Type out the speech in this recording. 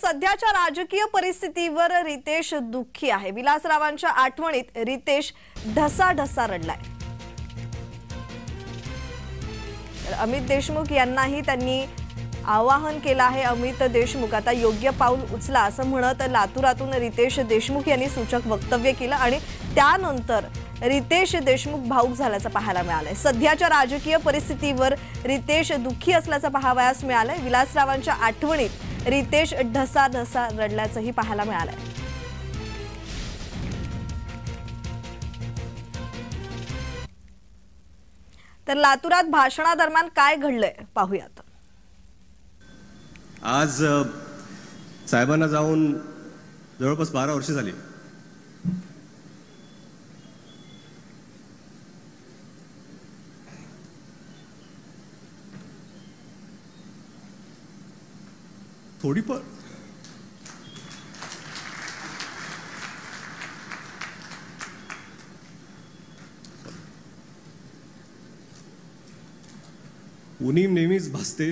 सध्याच्या राजकीय परिस्थितीवर रितेश दुःखी आहे। विलासरावांच्या आठवणीत रितेश ढसाढसा रडलाय। अमित देशमुख यांनाही त्यांनी आवाहन केलं आहे। अमित देशमुख आता योग्य पाऊल उचला असं म्हणत लातूरातून रितेश देशमुख यांनी सूचक वक्तव्य केलं आणि त्यानंतर रितेश देशमुख भाऊक झाल्याचं पाहायला मिळालंय। सध्याच्या राजकीय परिस्थितीवर रितेश दुःखी असल्याचं पाहावयास मिळालंय। विलासरावांच्या आठवणीत रितेश ढसाढसा रडल्याचंही पाहायला मिळालंय। तर लातूरात भाषणादरम्यान काय घडलंय पाहूयात। आज साहेबांना जाऊन जवळपास 12 वर्ष झाली। थोड़ी पर उणीव नेहमीच भासते।